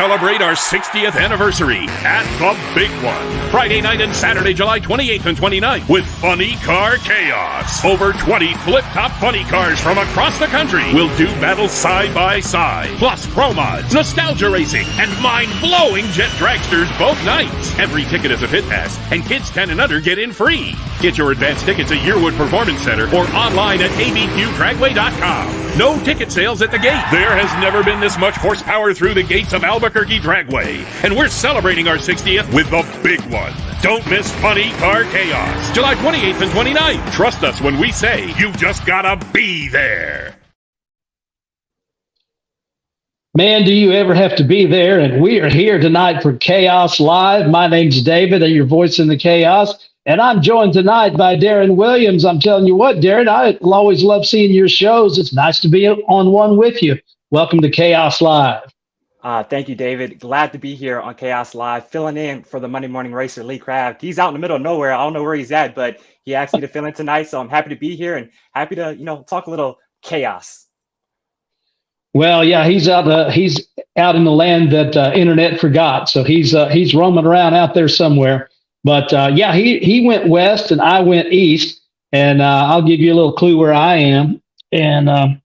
celebrate our 60th anniversary at the Big One. Friday night and Saturday, July 28th and 29th with Funny Car Chaos. Over 20 flip-top funny cars from across the country will do battle side by side. Plus pro mods, nostalgia racing, and mind-blowing jet dragsters both nights. Every ticket is a pit pass, and kids 10 and under get in free. Get your advance tickets at Yearwood Performance Center or online at abqdragway.com. No ticket sales at the gate. There has never been this much horsepower through the gates of Albuquerque Dragway, and we're celebrating our 60th with the big one. Don't miss Funny Car Chaos, July 28th and 29th. Trust us when we say you just gotta be there. Man, do you ever have to be there? And we are here tonight for Chaos Live. My name's David, and your voice in the chaos. And I'm joined tonight by Darren Williams. I'm telling you what, Darren, I always love seeing your shows. It's nice to be on one with you. Welcome to Chaos Live. Thank you, David. Glad to be here on Chaos Live, filling in for the Monday morning racer, Lee Craft. He's out in the middle of nowhere. I don't know where he's at, but he asked me to fill in tonight. So I'm happy to be here and happy to, talk a little chaos. Well, yeah, he's out in the land that internet forgot. So he's roaming around out there somewhere. But yeah, he went west and I went east, and I'll give you a little clue where I am. And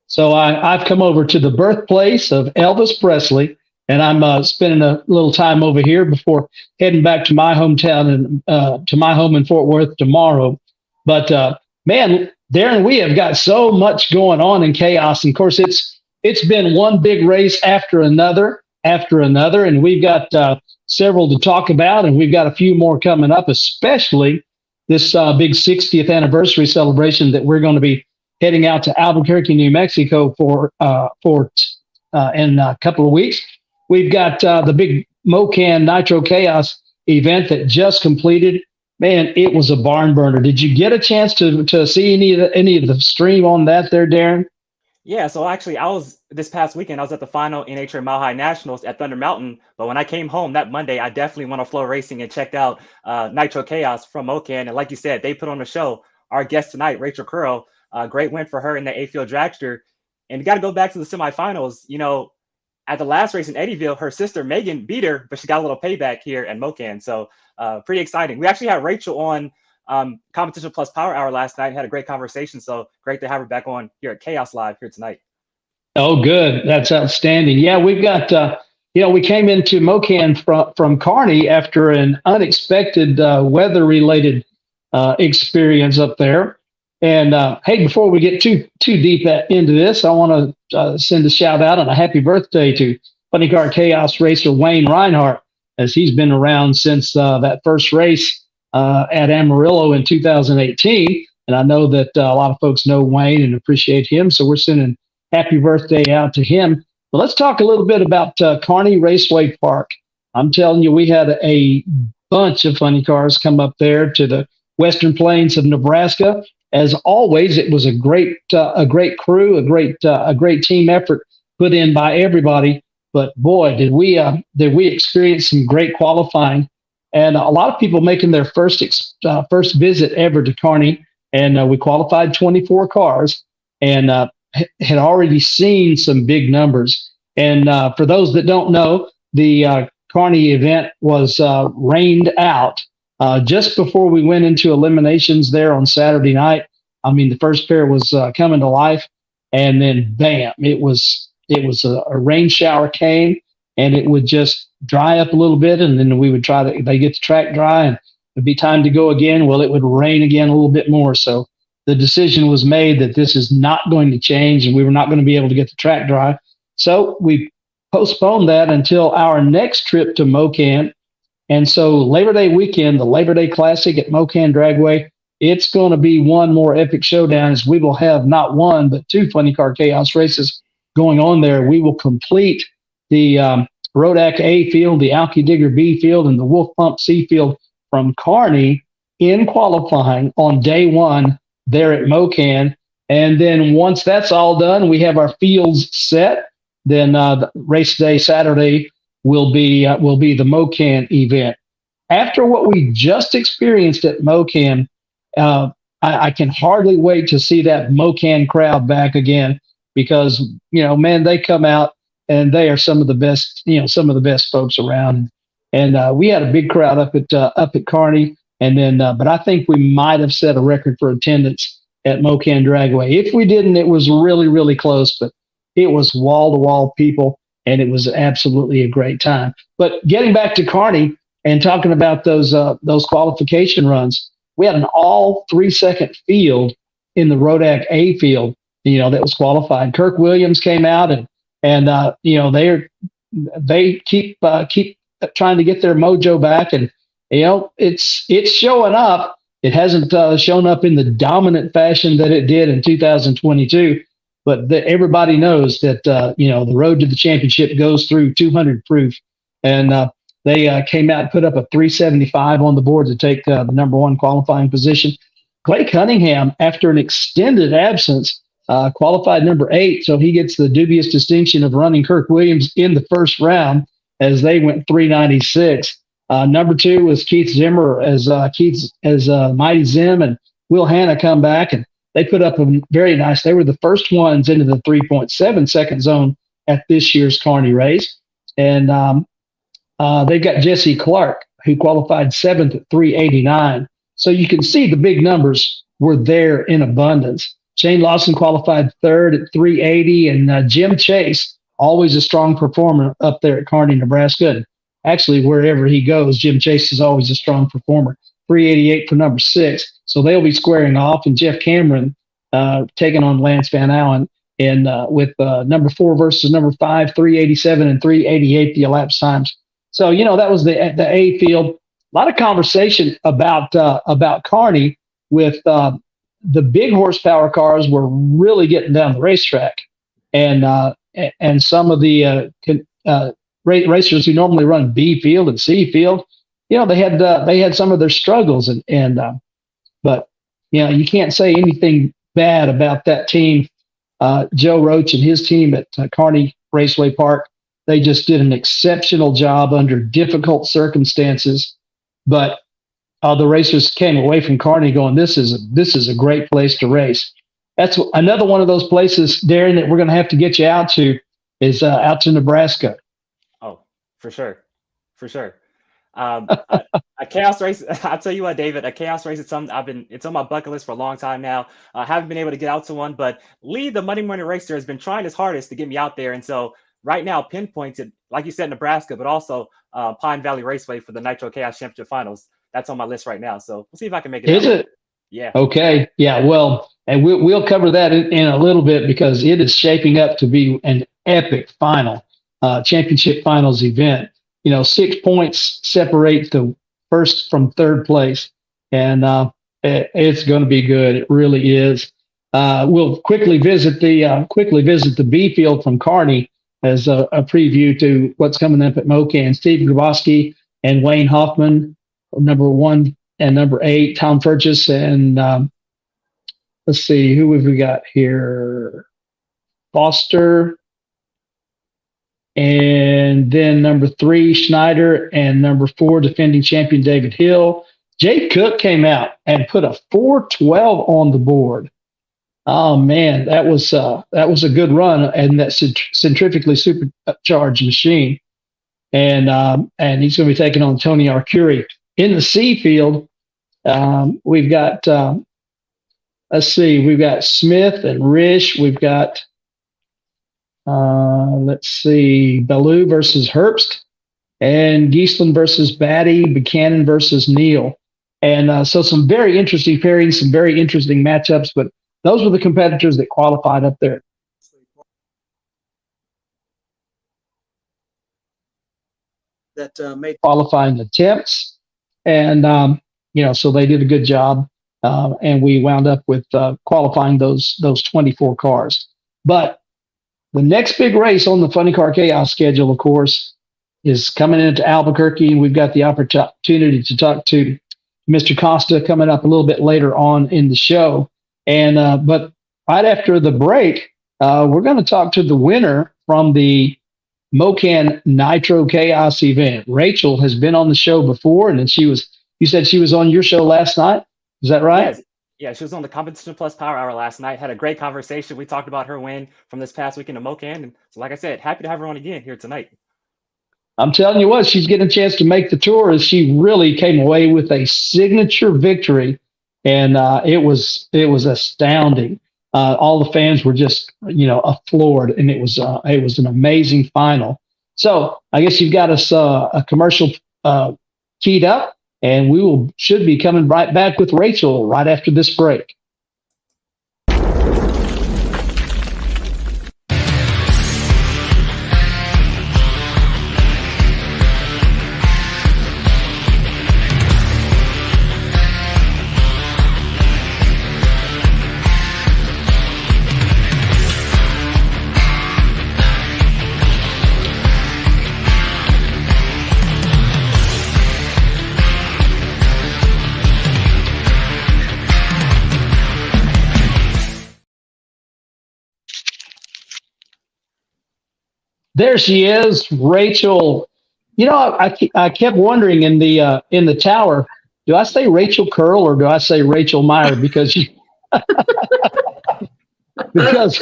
so I've come over to the birthplace of Elvis Presley, and I'm spending a little time over here before heading back to my hometown and to my home in Fort Worth tomorrow. But man, Darren, we have got so much going on in chaos, and of course it's been one big race after another, and we've got several to talk about, and we've got a few more coming up, especially this big 60th anniversary celebration that we're going to be heading out to Albuquerque, New Mexico for in a couple of weeks. We've got the big Mo-Kan Nitro Chaos event that just completed. Man, it was a barn burner. Did you get a chance to see any of the stream on that there, Darren? Yeah, so actually this past weekend, I was at the final NHRA Mile High Nationals at Thunder Mountain. But when I came home that Monday, I definitely went on Flow Racing and checked out Nitro Chaos from Mo-Kan. And like you said, they put on the show. Our guest tonight, Rachel Curl, great win for her in the A Field dragster. And you got to go back to the semifinals. At the last race in Eddyville, her sister Megan beat her, but she got a little payback here at Mo-Kan. So pretty exciting. We actually had Rachel on Competition Plus Power Hour last night, had a great conversation. So great to have her back on here at Chaos Live here tonight. Oh, good. That's outstanding. Yeah, we've got, we came into Mo-Kan from Kearney after an unexpected weather-related experience up there. And hey, before we get too deep into this, I want to send a shout out and a happy birthday to Funny Car Chaos racer Wayne Reinhardt, as he's been around since that first race at Amarillo in 2018. And I know that a lot of folks know Wayne and appreciate him. So we're sending happy birthday out to him. But let's talk a little bit about Kearney Raceway Park. I'm telling you, we had a bunch of funny cars come up there to the Western Plains of Nebraska. As always, it was a great crew, a great team effort put in by everybody. But boy, did we experience some great qualifying, and a lot of people making their first visit ever to Kearney. And we qualified 24 cars, and had already seen some big numbers. And for those that don't know, the Kearney event was rained out just before we went into eliminations there on Saturday night. I mean, the first pair was coming to life, and then bam, it was a rain shower came, and it would just dry up a little bit, and then we would they get the track dry, and it'd be time to go again. Well, it would rain again a little bit more. So the decision was made that this is not going to change, and we were not going to be able to get the track dry. So we postponed that until our next trip to Mo-Kan. And so Labor Day weekend, the Labor Day Classic at Mo-Kan Dragway, it's going to be one more epic showdown, as we will have not one, but two Funny Car Chaos races going on there. We will complete the Rodak A Field, the Alky Digger B Field, and the Wulff Pumps C Field from Kearney in qualifying on day one there at Mo-Kan. And then once that's all done, we have our fields set. Then the race day Saturday will be the Mo-Kan event. After what we just experienced at Mo-Kan, I can hardly wait to see that Mo-Kan crowd back again, because, man, they come out and they are some of the best, some of the best folks around. And we had a big crowd up at Kearney, and then, but I think we might have set a record for attendance at Mo-Kan Dragway. If we didn't, it was really, really close, but it was wall-to-wall people, and it was absolutely a great time. But getting back to Kearney and talking about those qualification runs, we had an all 3-second field in the Rodak A field, that was qualified. Kirk Williams came out and they keep trying to get their mojo back, and it's showing up. It hasn't shown up in the dominant fashion that it did in 2022, but everybody knows that the road to the championship goes through 200 proof, and they came out and put up a 375 on the board to take the number one qualifying position. Clay Cunningham, after an extended absence, qualified number 8, so he gets the dubious distinction of running Kirk Williams in the first round as they went 396. Number 2 was Keith Zimmer as Mighty Zim and Will Hanna come back, and they put up a very nice. They were the first ones into the 3.7 second zone at this year's Kearney race, and they've got Jesse Clark, who qualified 7th at 389. So you can see the big numbers were there in abundance. Shane Lawson qualified 3rd at 380, and Jim Chase, always a strong performer up there at Kearney, Nebraska. And actually, wherever he goes, Jim Chase is always a strong performer. 388 for number 6. So they'll be squaring off, and Jeff Cameron taking on Lance Van Allen, and with number 4 versus number 5, 387 and 388 the elapsed times. So that was the A field. A lot of conversation about Kearney with the big horsepower cars were really getting down the racetrack, and some of the racers who normally run B field and C field, they had some of their struggles, but you can't say anything bad about that team. Joe Roach and his team at Kearney Raceway Park, they just did an exceptional job under difficult circumstances. But the racers came away from Kearney going, this is a great place to race. That's another one of those places, Darren, that we're going to have to get you out to, is out to Nebraska. Oh, for sure. A chaos race. I'll tell you what, David, a chaos race is something it's on my bucket list for a long time now. I haven't been able to get out to one, but Lee, the Monday Morning Racer, has been trying his hardest to get me out there. And so right now, pinpointed, like you said, Nebraska, but also Pine Valley Raceway for the Nitro Chaos Championship Finals. That's on my list right now. So we'll see if I can make it. Is it? Yeah. Okay. Yeah. Well, and we'll cover that in a little bit, because it is shaping up to be an epic final, championship finals event. 6 points separate the first from third place, and it's going to be good. It really is. We'll quickly visit the B field from Kearney as a preview to what's coming up at Mo-Kan. Steve Grabowski and Wayne Hoffman, number 1 and number 8, Tom Furchess, and let's see, who have we got here? Foster, and then number 3, Schneider, and number 4, defending champion David Hill. Jay Cook came out and put a 412 on the board. Oh man, that was a good run, and that centrifugally supercharged machine. And he's going to be taking on Tony Arcuri. In the C field, we've got we've got Smith and Risch. We've got Ballou versus Herbst, and Giesland versus Batty, Buchanan versus Neal. And so some very interesting pairings, some very interesting matchups, but those were the competitors that qualified up there. That made qualifying attempts, and so they did a good job, and we wound up with qualifying those 24 cars. But the next big race on the Funny Car Chaos schedule, of course, is coming into Albuquerque, and we've got the opportunity to talk to Mr. Costa coming up a little bit later on in the show. And but right after the break, we're going to talk to the winner from the Mo-Kan Nitro Chaos event. Rachel has been on the show before, and then you said she was on your show last night. Is that right? Yeah, she was on the Competition Plus Power Hour last night. Had a great conversation. We talked about her win from this past weekend in Mo-Kan. And so, like I said, happy to have her on again here tonight. I'm telling you what, she's getting a chance to make the tour, as she really came away with a signature victory, and it was astounding. All the fans were just floored, and it was an amazing final. So I guess you've got us a commercial keyed up, and we should be coming right back with Rachel right after this break. There she is, Rachel. I kept wondering in the tower, do I say Rachel Curl or do I say Rachel Meyer? Because because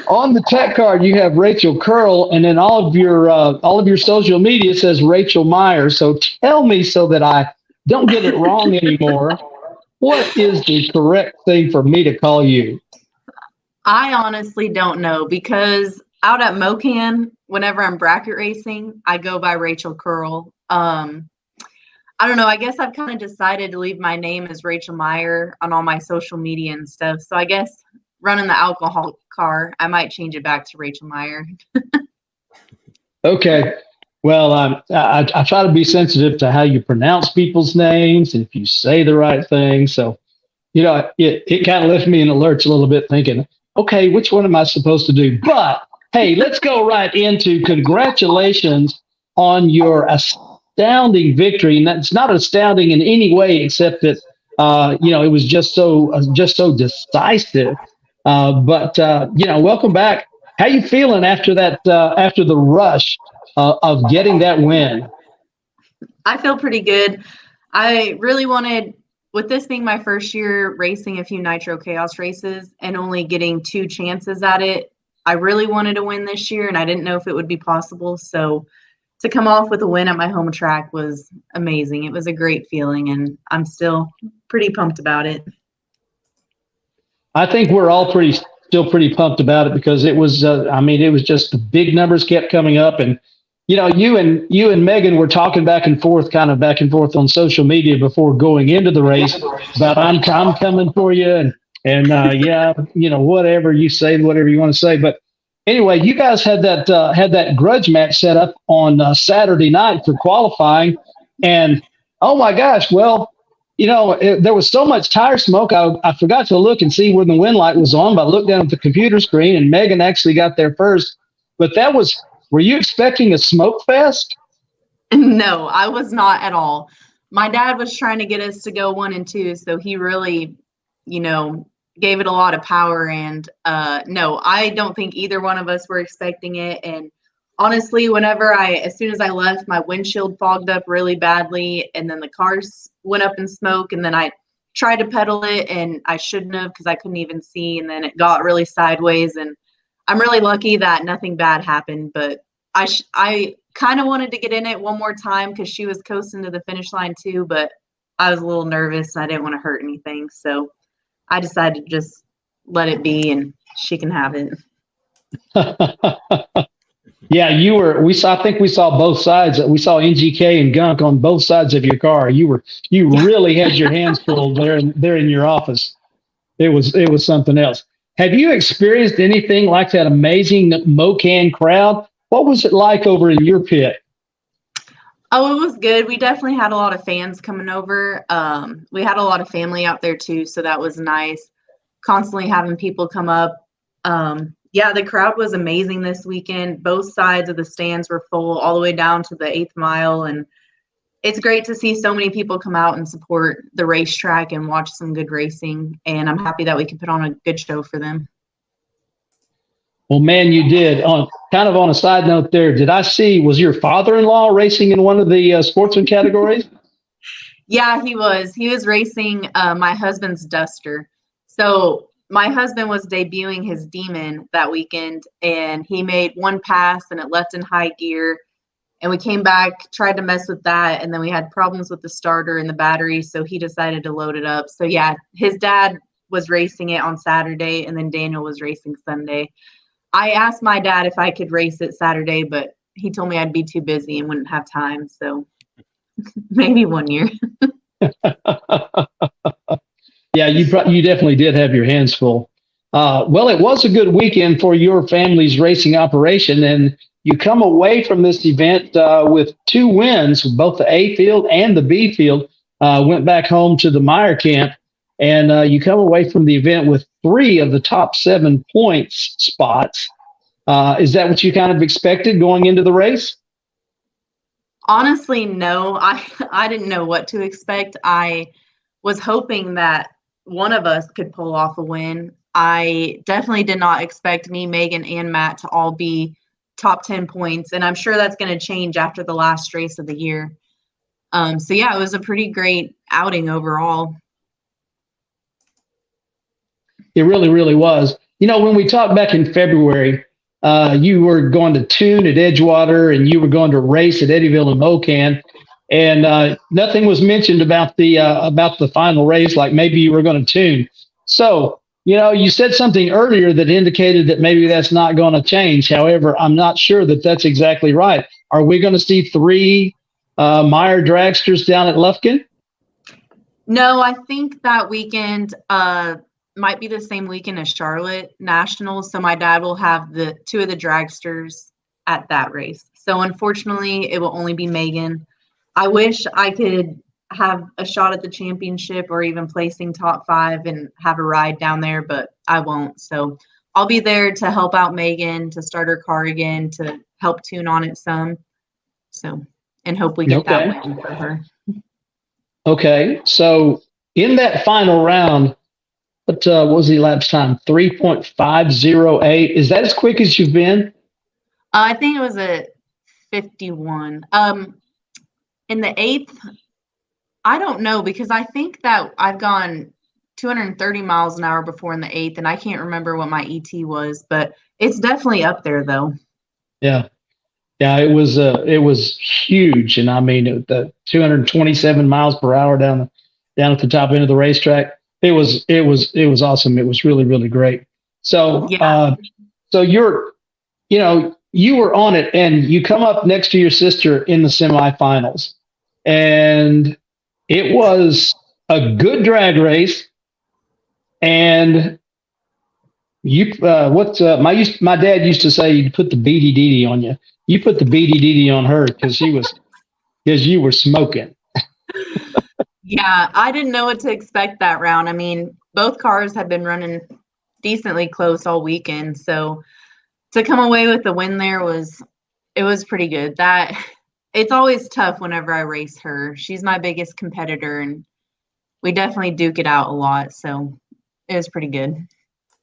on the tech card you have Rachel Curl, and then all of your social media says Rachel Meyer. So tell me, so that I don't get it wrong anymore, what is the correct thing for me to call you? I honestly don't know, because out at Mo-Kan, whenever I'm bracket racing, I go by Rachel Curl. I don't know. I guess I've kind of decided to leave my name as Rachel Meyer on all my social media and stuff. So I guess running the alcohol car, I might change it back to Rachel Meyer. Okay. Well, I try to be sensitive to how you pronounce people's names and if you say the right thing. So, it kind of left me in alerts a little bit, thinking, okay, which one am I supposed to do? But hey, let's go right into congratulations on your astounding victory. And that's not astounding in any way, except that, it was just so decisive. But welcome back. How you feeling after that, after the rush of getting that win? I feel pretty good. I really wanted, with this being my first year racing a few Nitro Chaos races and only getting 2 chances at it, I really wanted to win this year, and I didn't know if it would be possible. So to come off with a win at my home track was amazing. It was a great feeling, and I'm still pretty pumped about it. I think we're all still pretty pumped about it, because it was, it was just the big numbers kept coming up. And, you and Megan were talking back and forth on social media before going into the race about I'm coming for you. And whatever you say, whatever you want to say. But anyway, you guys had that grudge match set up on Saturday night for qualifying. And, oh, my gosh, well, there was so much tire smoke. I forgot to look and see where the wind light was on, but I looked down at the computer screen, and Megan actually got there first. But were you expecting a smoke fest? No, I was not at all. My dad was trying to get us to go 1 and 2, so he really, gave it a lot of power. And no, I don't think either one of us were expecting it. And honestly, as soon as I left, my windshield fogged up really badly, and then the cars went up in smoke, and then I tried to pedal it, and I shouldn't have, because I couldn't even see, and then it got really sideways. And I'm really lucky that nothing bad happened, but I kind of wanted to get in it one more time because she was coasting to the finish line too, but I was a little nervous and I didn't want to hurt anything. So I decided to just let it be, and she can have it. Yeah, I think we saw both sides. We saw NGK and Gunk on both sides of your car. You really had your hands full there in your office. It was something else. Have you experienced anything like that amazing Mo-Kan crowd? What was it like over in your pit? Oh, it was good. We definitely had a lot of fans coming over. We had a lot of family out there too, so that was nice. Constantly having people come up. Yeah, the crowd was amazing this weekend. Both sides of the stands were full all the way down to the 8th mile, and it's great to see so many people come out and support the racetrack and watch some good racing, and I'm happy that we could put on a good show for them. Well, man, you did. Kind of on a side note there, was your father-in-law racing in one of the sportsman categories? Yeah, he was. He was racing my husband's Duster. So my husband was debuting his Demon that weekend, and he made one pass and it left in high gear. And we came back, tried to mess with that, and then we had problems with the starter and the battery, so he decided to load it up. So yeah, his dad was racing it on Saturday, and then Daniel was racing Sunday. I asked my dad if I could race it Saturday, but he told me I'd be too busy and wouldn't have time. So maybe one year. Yeah, you definitely did have your hands full. Well, it was a good weekend for your family's racing operation, and you come away from this event with 2 wins, both the A field and the B field. Went back home to the Meyer camp, and you come away from the event with 3 of the top 7 points spots. Is that what you kind of expected going into the race? Honestly, no. I didn't know what to expect. I was hoping that one of us could pull off a win. I definitely did not expect me, Megan, and Matt to all be top 10 points, and I'm sure that's going to change after the last race of the year. So yeah, it was a pretty great outing overall. It really, really was. You know, when we talked back in February, you were going to tune at Edgewater and you were going to race at Eddyville and Mo-Kan, and nothing was mentioned about the final race, like maybe you were going to tune. So, you know, you said something earlier that indicated that maybe that's not going to change. However, I'm not sure that that's exactly right. Are we going to see 3 Meyer dragsters down at Lufkin? No, I think that weekend might be the same weekend as Charlotte Nationals. So my dad will have the 2 of the dragsters at that race. So unfortunately, it will only be Megan. I wish I could have a shot at the championship or even placing top 5 and have a ride down there, but I won't. So I'll be there to help out Megan, to start her car again, to help tune on it some. So, and hopefully get that win for her. Okay. So in that final round, what was the elapsed time? 3.508. Is that as quick as you've been? I think it was a 51. In the 8th, I don't know, because I think that I've gone 230 miles an hour before in the 8th, and I can't remember what my ET was, but it's definitely up there though. Yeah. Yeah, it was huge. And I mean, the 227 miles per hour down at the top end of the racetrack. It was awesome. It was really, really great. So, yeah. So you were on it, and you come up next to your sister in the semifinals, and it was a good drag race. And my dad used to say, you put the BDD on you. You put the BDD on her because you were smoking. Yeah, I didn't know what to expect that round. I mean, both cars had been running decently close all weekend, so to come away with the win there was pretty good. That it's always tough whenever I race her. She's my biggest competitor, and we definitely duke it out a lot. So it was pretty good.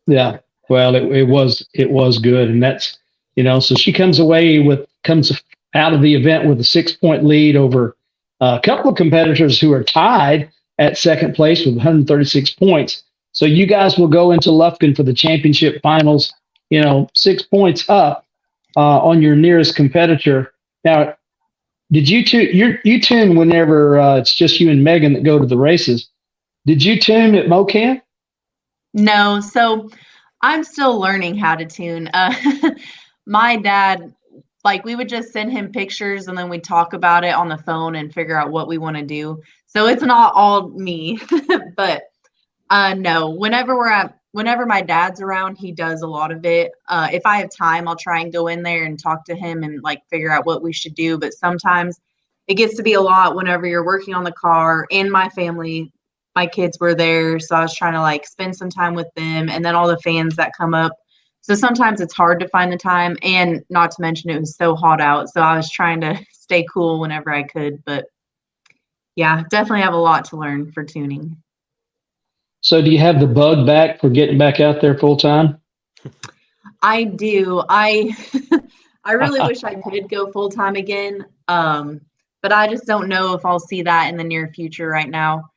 Yeah, well, it was good, and that's so she comes out of the event with a 6-point lead over a couple of competitors who are tied at second place with 136 points. So you guys will go into Lufkin for the championship finals, 6 points up on your nearest competitor. Now, did you tune whenever it's just you and Megan that go to the races? Did you tune at Mo-Kan? No, so I'm still learning how to tune. My dad, we would just send him pictures and then we'd talk about it on the phone and figure out what we want to do. So it's not all me, but no, whenever my dad's around, he does a lot of it. If I have time, I'll try and go in there and talk to him and figure out what we should do. But sometimes it gets to be a lot whenever you're working on the car, and my family, my kids were there. So I was trying to spend some time with them, and then all the fans that come up. So sometimes it's hard to find the time, and not to mention it was so hot out. So I was trying to stay cool whenever I could, but yeah, definitely have a lot to learn for tuning. So do you have the bug back for getting back out there full time? I do. I really wish I could go full time again. But I just don't know if I'll see that in the near future right now.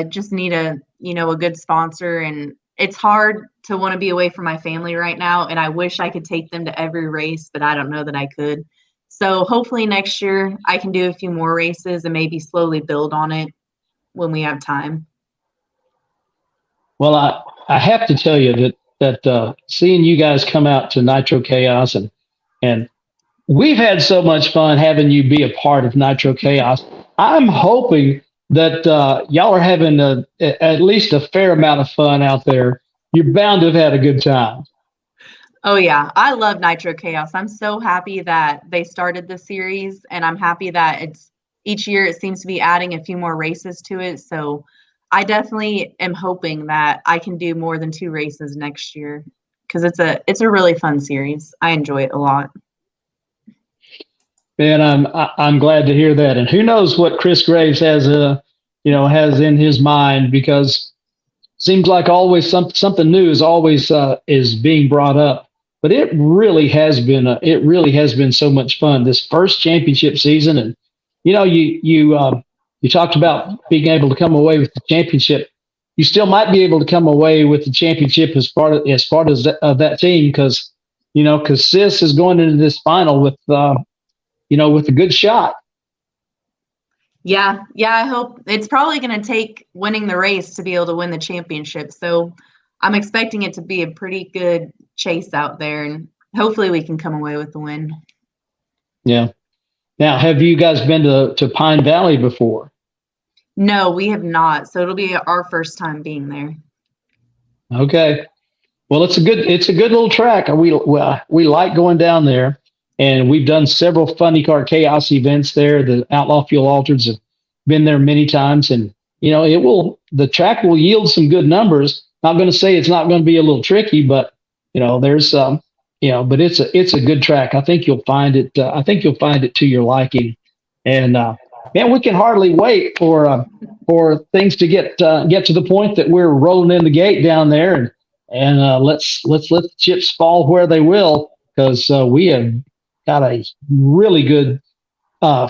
Just need a good sponsor, and it's hard to want to be away from my family right now, and I wish I could take them to every race, but I don't know that I could. So hopefully next year I can do a few more races and maybe slowly build on it when we have time. Well, I have to tell you that seeing you guys come out to Nitro Chaos, and we've had so much fun having you be a part of Nitro Chaos. I'm hoping that y'all are having at least a fair amount of fun out there. You're bound to have had a good time. Oh, yeah. I love Nitro Chaos. I'm so happy that they started the series, and I'm happy that each year it seems to be adding a few more races to it. So I definitely am hoping that I can do more than 2 races next year, because it's a really fun series. I enjoy it a lot. And I'm glad to hear that. And who knows what Chris Graves has in his mind, because it seems like always something new is always is being brought up. But it really has been so much fun this first championship season. And you talked about being able to come away with the championship. You still might be able to come away with the championship as part of that team, because Sis is going into this final with a good shot. Yeah, I hope it's probably going to take winning the race to be able to win the championship. So I'm expecting it to be a pretty good chase out there, and hopefully we can come away with the win. Yeah. Now, have you guys been to Pine Valley before? No, we have not. So it'll be our first time being there. Okay. Well, it's a good little track. We like going down there, and we've done several Funny Car Chaos events there. The Outlaw Fuel Altereds have been there many times, and the track will yield some good numbers. Not going to say it's not going to be a little tricky, but there's but it's a good track. I think you'll find it. To your liking, and man, we can hardly wait for things to get to the point that we're rolling in the gate down there, and let's let the chips fall where they will, because we have got a really good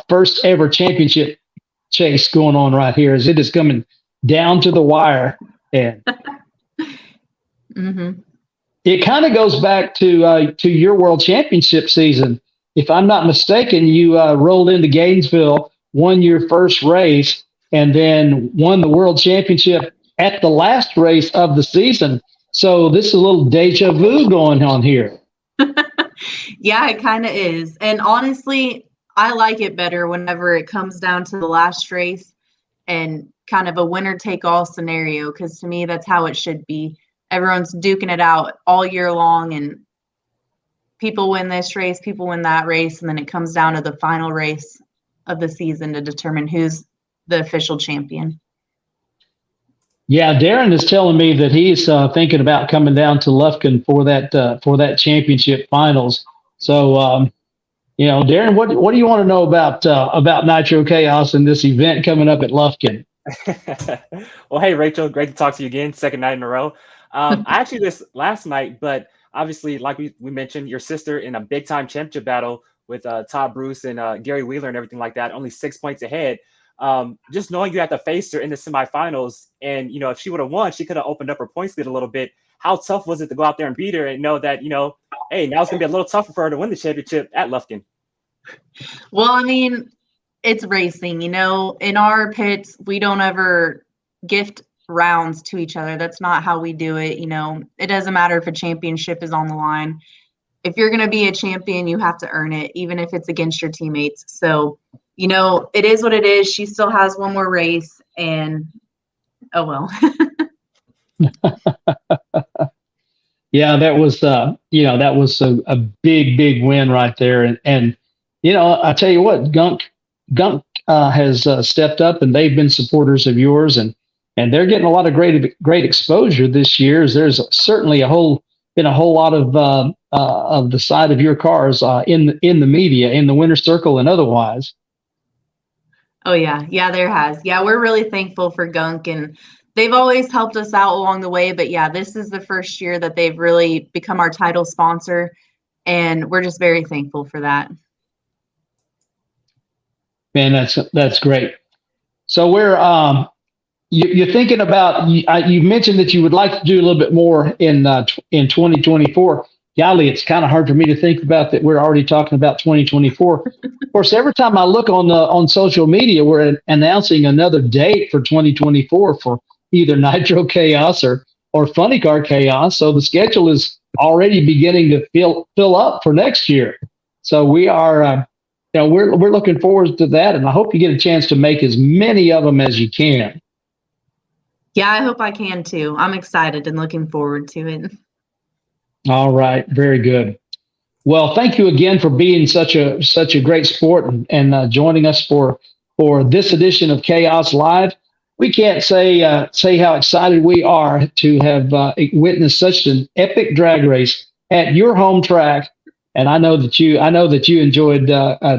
first ever championship chase going on right here, as it is coming down to the wire. And mm-hmm. It kind of goes back to your world championship season. If I'm not mistaken, you rolled into Gainesville, won your first race, and then won the world championship at the last race of the season. So this is a little deja vu going on here. Yeah, it kind of is. And honestly, I like it better whenever it comes down to the last race and kind of a winner take all scenario, because to me, that's how it should be. Everyone's duking it out all year long, and people win this race, people win that race, and then it comes down to the final race of the season to determine who's the official champion. Yeah, Darren is telling me that he's thinking about coming down to Lufkin for that championship finals. So, Darren, what do you want to know about Nitro Chaos and this event coming up at Lufkin? Well, hey, Rachel, great to talk to you again. Second night in a row. I actually this last night, but obviously, like we mentioned, your sister in a big time championship battle with Todd Bruce and Gary Wheeler and everything like that, only 6 points ahead. Just knowing you had to face her in the semifinals, and if she would have won, she could have opened up her points lead a little bit. How tough was it to go out there and beat her and know that hey, now it's gonna be a little tougher for her to win the championship at Lufkin? Well, I mean, it's racing. In our pits, we don't ever gift rounds to each other. That's not how we do it. It doesn't matter if a championship is on the line. If you're going to be a champion, you have to earn it, even if it's against your teammates. So, it is what it is. She still has one more race, and oh well. Yeah, that was a big win right there. And I tell you what, Gunk has stepped up, and they've been supporters of yours, and they're getting a lot of great exposure this year. As there's certainly a whole lot of the side of your cars in the media, in the winner's circle, and otherwise. Oh yeah, there has. Yeah, we're really thankful for Gunk, and they've always helped us out along the way. But yeah, this is the first year that they've really become our title sponsor, and we're just very thankful for that. Man, that's great. So we're you're thinking about, you mentioned that you would like to do a little bit more in 2024. Golly, it's kind of hard for me to think about that. We're already talking about 2024. Of course, every time I look on social media, we're announcing another date for 2024 for either Nitro Chaos or Funny Car Chaos. So the schedule is already beginning to fill up for next year. So we are, we're looking forward to that, and I hope you get a chance to make as many of them as you can. Yeah, I hope I can too. I'm excited and looking forward to it. All right, very good. Well, thank you again for being such a great sport and joining us for this edition of Chaos Live. We can't say how excited we are to have witnessed such an epic drag race at your home track, and I know that you enjoyed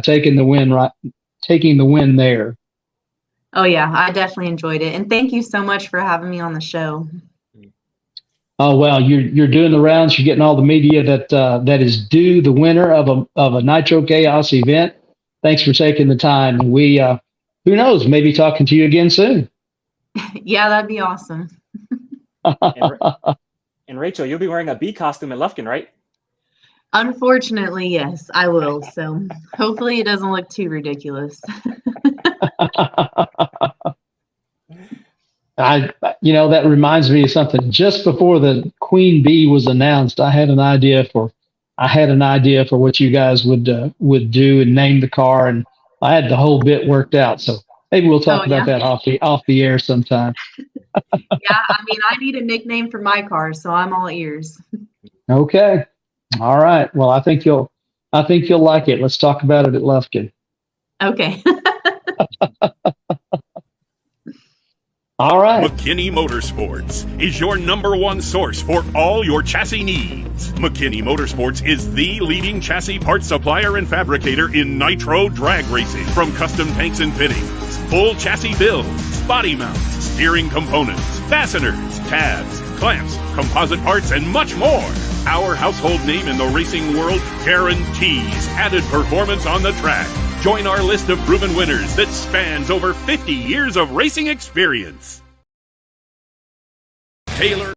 taking the win there. Oh yeah, I definitely enjoyed it, and thank you so much for having me on the show. Oh well, you're doing the rounds. You're getting all the media that is due the winner of a Nitro Chaos event. Thanks for taking the time. And we who knows, maybe talking to you again soon. Yeah, that'd be awesome. And Rachel, you'll be wearing a bee costume at Lufkin, right? Unfortunately, yes, I will. So hopefully it doesn't look too ridiculous. That reminds me of something. Just before the Queen Bee was announced, I had an idea for what you guys would do and name the car, and I had the whole bit worked out. So maybe we'll talk about that off the air sometime. Yeah, I need a nickname for my car, so I'm all ears. Okay. All right. Well, I think you'll like it. Let's talk about it at Lufkin. Okay. All right. McKinney Motorsports is your #1 source for all your chassis needs. McKinney Motorsports is the leading chassis parts supplier and fabricator in nitro drag racing. From custom tanks and fittings, full chassis builds, body mounts, steering components, fasteners, tabs, clamps, composite parts, and much more. Our household name in the racing world guarantees added performance on the track. Join our list of proven winners that spans over 50 years of racing experience. Taylor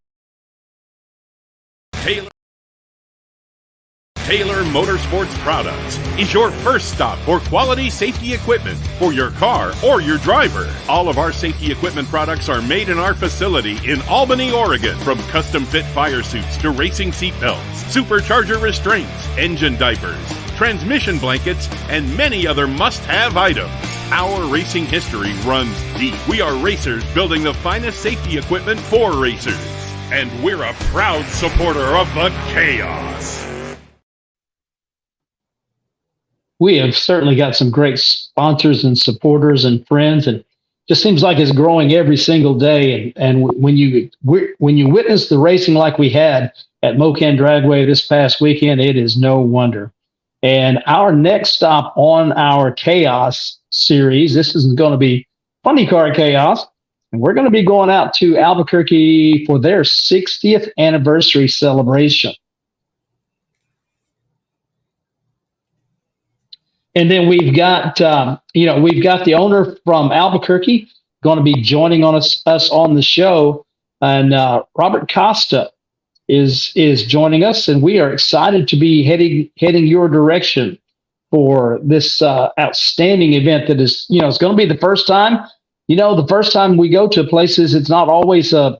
Motorsports Products is your first stop for quality safety equipment for your car or your driver. All of our safety equipment products are made in our facility in Albany, Oregon. From custom fit fire suits to racing seat belts, supercharger restraints, engine diapers, transmission blankets, and many other must-have items. Our racing history runs deep. We are racers building the finest safety equipment for racers. And we're a proud supporter of the Chaos. We have certainly got some great sponsors and supporters and friends, and just seems like it's growing every single day. And when you witness the racing like we had at Mo-Kan Dragway this past weekend, it is no wonder. And our next stop on our Chaos series, this is going to be Funny Car Chaos, and we're going to be going out to Albuquerque for their 60th anniversary celebration. And then we've got the owner from Albuquerque going to be joining us on the show, and Robert Costa is joining us, and we are excited to be heading your direction for this outstanding event that is, it's going to be the first time. The first time we go to places, it's not always a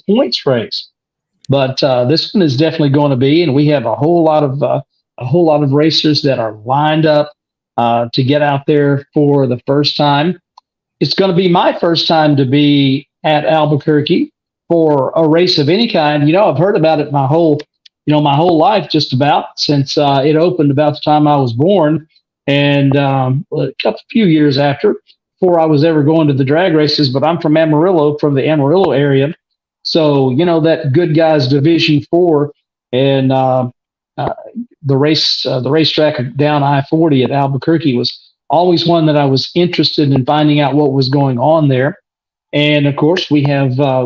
points race, but this one is definitely going to be, and we have a whole lot of racers that are lined up to get out there for the first time. It's going to be my first time to be at Albuquerque for a race of any kind. I've heard about it my whole life, just about since it opened about the time I was born, and a few years before I was ever going to the drag races. But I'm from Amarillo, from the Amarillo area, so that Good Guys Division 4 and the racetrack down I-40 at Albuquerque was always one that I was interested in finding out what was going on there. And of course, they have a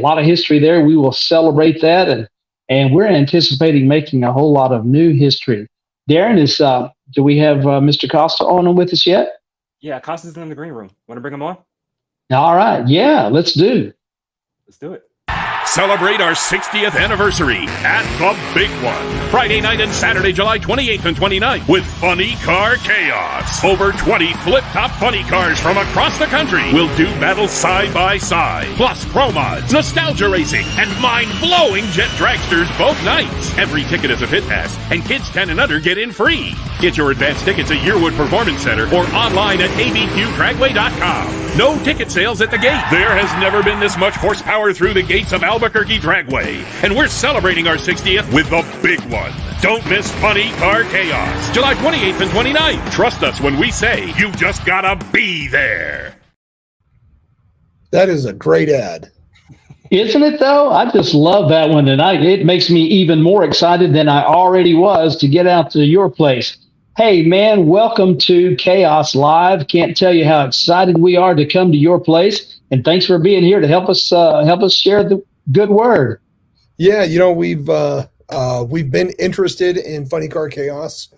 lot of history there. We will celebrate that, and we're anticipating making a whole lot of new history. Darren, do we have Mr. Costa on with us yet? Yeah, Costa's in the green room. Want to bring him on? All right. Yeah, let's do. Let's do it. Celebrate our 60th anniversary at the Big One. Friday night and Saturday, July 28th and 29th with Funny Car Chaos. Over 20 flip-top funny cars from across the country will do battle side by side. Plus pro mods, nostalgia racing, and mind-blowing jet dragsters both nights. Every ticket is a pit pass, and kids 10 and under get in free. Get your advance tickets at Yearwood Performance Center or online at abqdragway.com. No ticket sales at the gate. There has never been this much horsepower through the gates of Albuquerque Dragway, and we're celebrating our 60th with the big one. Don't miss Funny Car Chaos, July 28th and 29th. Trust us when we say you just gotta be there. That is a great ad. Isn't it, though? I just love that one, and it makes me even more excited than I already was to get out to your place. Hey, man, welcome to Chaos Live. Can't tell you how excited we are to come to your place, and thanks for being here to help us share the good word. Yeah, we've been interested in Funny Car Chaos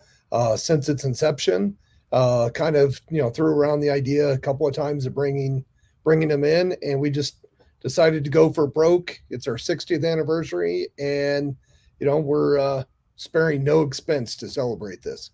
since its inception. Kind of, threw around the idea a couple of times of bringing them in, and we just decided to go for broke. It's our 60th anniversary, and we're sparing no expense to celebrate this.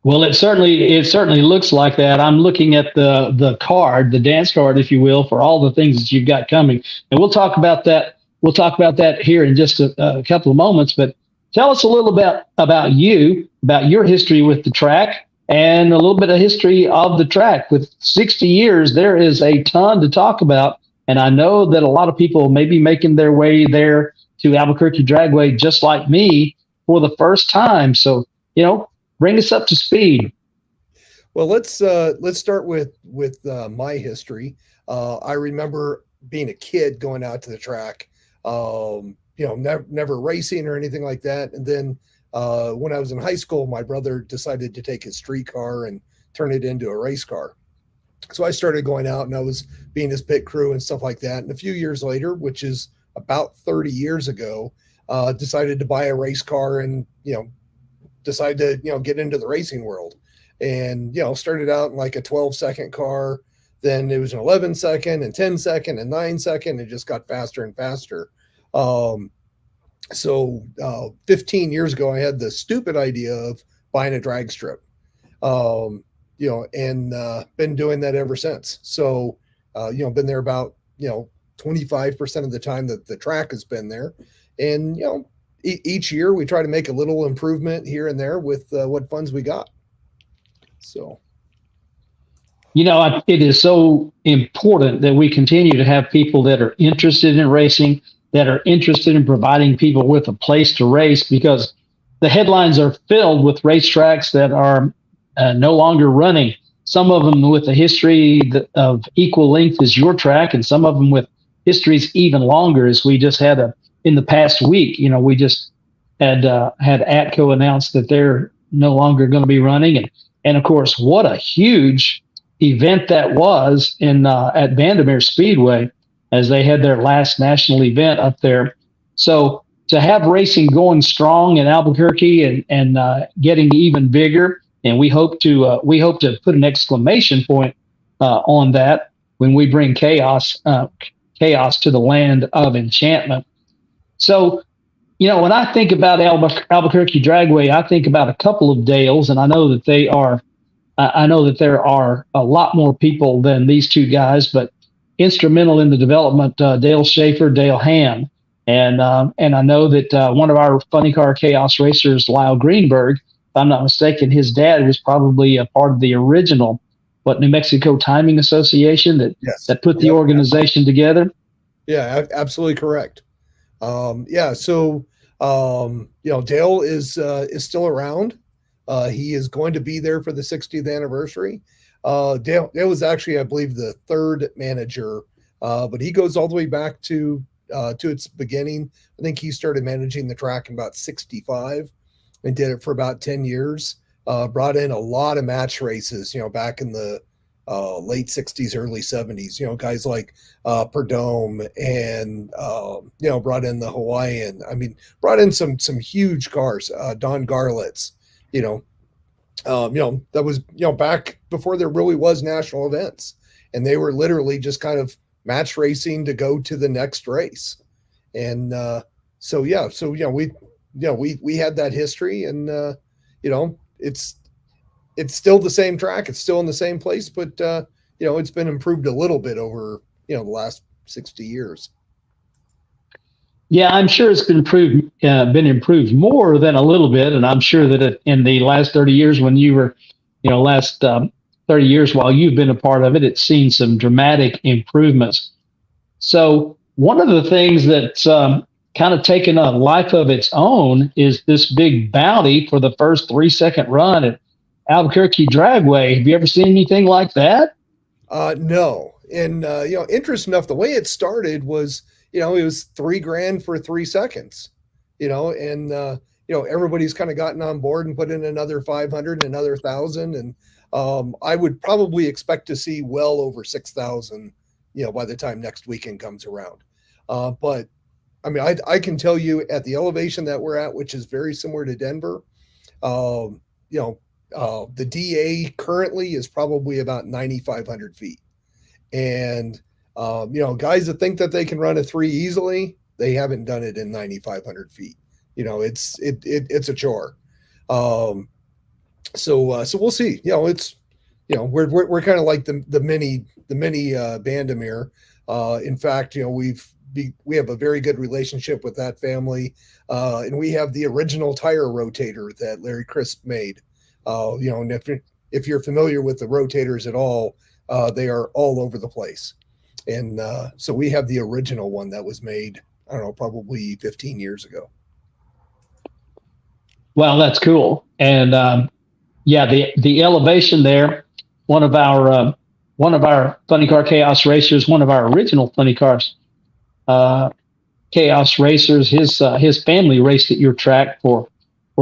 Well, it certainly looks like that. I'm looking at the card, the dance card, if you will, for all the things that you've got coming, and we'll talk about that. We'll talk about that here in just a couple of moments. But tell us a little bit about you, about your history with the track, and a little bit of history of the track. With 60 years, there is a ton to talk about, and I know that a lot of people may be making their way there to Albuquerque Dragway, just like me, for the first time. So, bring us up to speed. Well, let's start with my history. I remember being a kid going out to the track, never racing or anything like that. And then when I was in high school, my brother decided to take his street car and turn it into a race car. So I started going out, and I was being his pit crew and stuff like that. And a few years later, which is about 30 years ago, decided to buy a race car and, decided to, get into the racing world, and, started out in like a 12-second car. Then it was an 11-second and 10-second and 9-second. It just got faster and faster. So 15 years ago, I had the stupid idea of buying a drag strip, and been doing that ever since. So, been there about, 25% of the time that the track has been there. And, each year we try to make a little improvement here and there with what funds we got. So, it is so important that we continue to have people that are interested in racing, that are interested in providing people with a place to race, because the headlines are filled with racetracks that are no longer running. Some of them with a history of equal length as your track, and some of them with histories even longer, as we just had in the past week. We just had ATCO announce that they're no longer going to be running. And of course, what a huge event that was at Vandermeer Speedway, as they had their last national event up there. So to have racing going strong in Albuquerque and getting even bigger, and we hope to put an exclamation point on that when we bring chaos to the land of enchantment. So, when I think about Albuquerque Dragway, I think about a couple of Dales, and I know that there are a lot more people than these two guys, but instrumental in the development, Dale Schaefer, Dale Ham. And I know that one of our Funny Car Chaos racers, Lyle Greenberg, if I'm not mistaken, his dad was probably a part of the original, New Mexico Timing Association that put the organization together. Yeah, absolutely correct. So Dale is still around. He is going to be there for the 60th anniversary. Dale was actually, I believe, the third manager, but he goes all the way back to its beginning. I think he started managing the track in about 65 and did it for about 10 years. Brought in a lot of match races, back in the late 60s, early 70s, guys like Perdome and, brought in the Hawaiian. I mean, brought in some huge cars, Don Garlitz, that was, back before there really was national events, and they were literally just kind of match racing to go to the next race. And we had that history, and it's still the same track. It's still in the same place, but it's been improved a little bit over, the last 60 years. Yeah, I'm sure it's been improved more than a little bit, and I'm sure that in the last 30 years, when you were, 30 years while you've been a part of it, it's seen some dramatic improvements. So one of the things that's kind of taken a life of its own is this big bounty for the first 3-second run at Albuquerque Dragway. Have you ever seen anything like that? No, and interesting enough, the way it started was, it was $3,000 for 3 seconds, and everybody's kind of gotten on board and put in another 500 and another 1,000, and I would probably expect to see well over 6,000, by the time next weekend comes around. But I mean, I can tell you at the elevation that we're at, which is very similar to Denver, the DA currently is probably about 9,500 feet, and guys that think that they can run a 3 easily, they haven't done it in 9,500 feet. It's a chore. So we'll see. We're kind of like the mini Bandamere. In fact, we have a very good relationship with that family, and we have the original tire rotator that Larry Crisp made. And if you're familiar with the rotators at all, they are all over the place. And so we have the original one that was made, I don't know, probably 15 years ago. Well, that's cool. And the elevation there, one of our Funny Car Chaos racers, one of our original Funny Cars Chaos racers, his family raced at your track for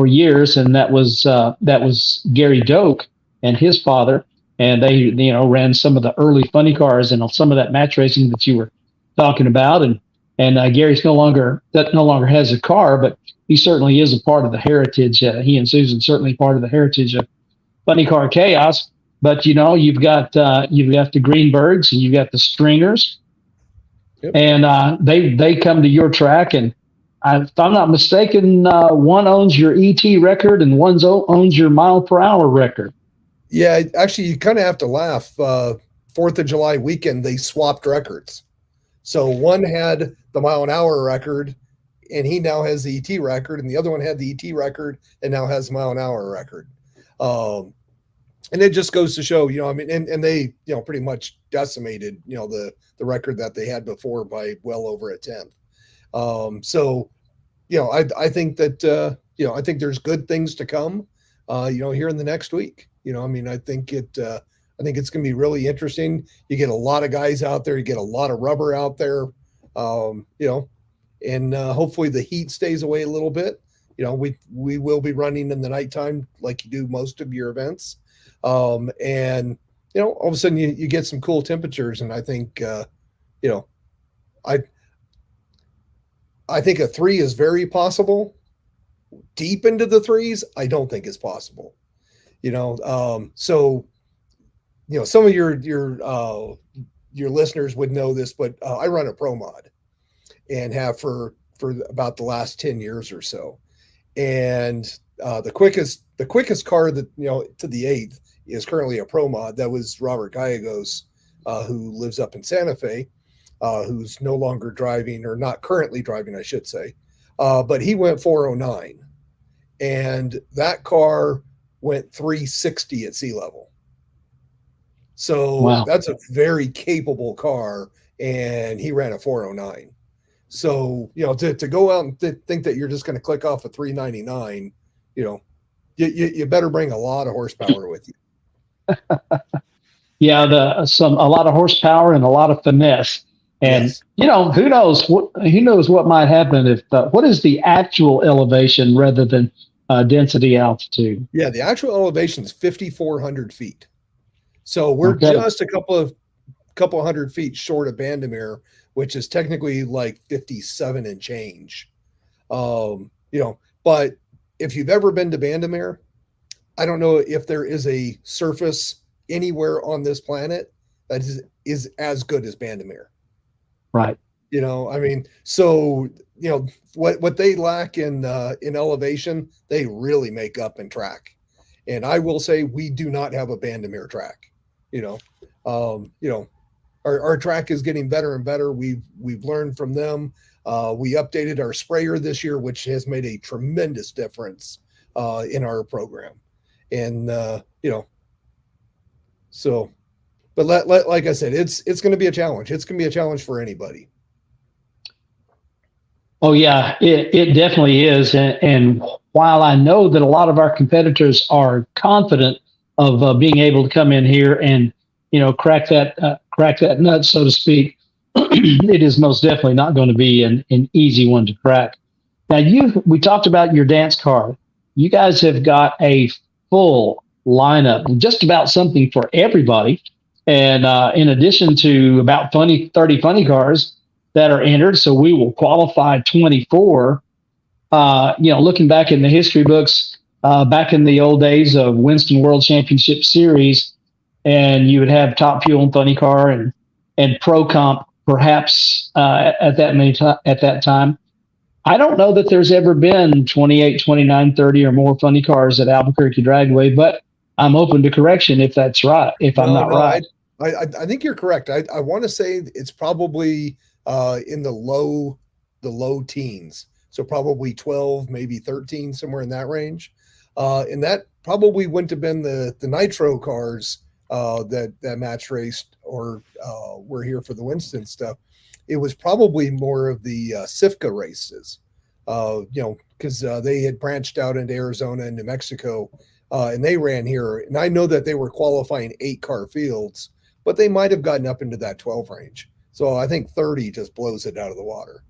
years, and that was Gary Doak and his father. And they, ran some of the early funny cars and some of that match racing that you were talking about. And Gary's no longer has a car, but he certainly is a part of the heritage. He and Susan certainly part of the heritage of Funny Car Chaos. But you've got the Greenbergs and you've got the Stringers, yep. And they come to your track. And if I'm not mistaken, one owns your ET record and one owns your mile per hour record. Yeah, actually, you kind of have to laugh. 4th of July weekend, they swapped records. So one had the mile an hour record, and he now has the ET record, and the other one had the ET record and now has the mile an hour record. And it just goes to show, and they, pretty much decimated, the record that they had before by well over a tenth. So, I think that, I think there's good things to come, here in the next week. I think it's going to be really interesting. You get a lot of guys out there, you get a lot of rubber out there, and hopefully the heat stays away a little bit. We will be running in the nighttime like you do most of your events. And all of a sudden you get some cool temperatures. And I think, I think a 3 is very possible. Deep into the 3s, I don't think is possible. So, some of your listeners would know this, but I run a Pro Mod and have for about the last 10 years or so. And the quickest car that, to the 8th is currently a Pro Mod. That was Robert Gallegos, who lives up in Santa Fe, who's no longer driving, or not currently driving, I should say. But he went 409, and that car went 360 at sea level. So wow. That's a very capable car, and he ran a 409. So, to go out and think that you're just going to click off a 399, you better bring a lot of horsepower with you. Yeah, a lot of horsepower and a lot of finesse. And yes. Who knows what might happen if what is the actual elevation rather than density altitude? Yeah, the actual elevation is 5,400 feet. So we're just a couple hundred feet short of Bandamere, which is technically like 57 and change. But if you've ever been to Bandamere, I don't know if there is a surface anywhere on this planet that is as good as Bandimere. Right. You know, I mean, so, you know, what they lack in elevation, they really make up in track. And I will say we do not have a Bandimere track. You know, our track is getting better and better. We've learned from them. We updated our sprayer this year, which has made a tremendous difference in our program. And you know, so, but like I said, it's going to be a challenge. It's going to be a challenge for anybody. Oh yeah, it definitely is. And while I know that a lot of our competitors are confident of being able to come in here and, you know, crack that nut, so to speak, it is most definitely not going to be an easy one to crack. Now, we talked about your dance car. You guys have got a full lineup, just about something for everybody. And in addition to about 30 funny cars that are entered, so we will qualify 24. You know, looking back in the history books, back in the old days of Winston World Championship Series, and you would have Top Fuel and Funny Car and Pro Comp, perhaps at that time. I don't know that there's ever been 28, 29, 30 or more funny cars at Albuquerque Dragway, but I'm open to correction if that's right. If I'm not right, I think you're correct. I want to say it's probably in the low teens, so probably 12, maybe 13, somewhere in that range. And that probably wouldn't have been the Nitro cars that match raced or were here for the Winston stuff. It was probably more of the SIFCA races, you know, because they had branched out into Arizona and New Mexico, and they ran here. And I know that they were qualifying 8-car fields, but they might have gotten up into that 12 range. So I think 30 just blows it out of the water.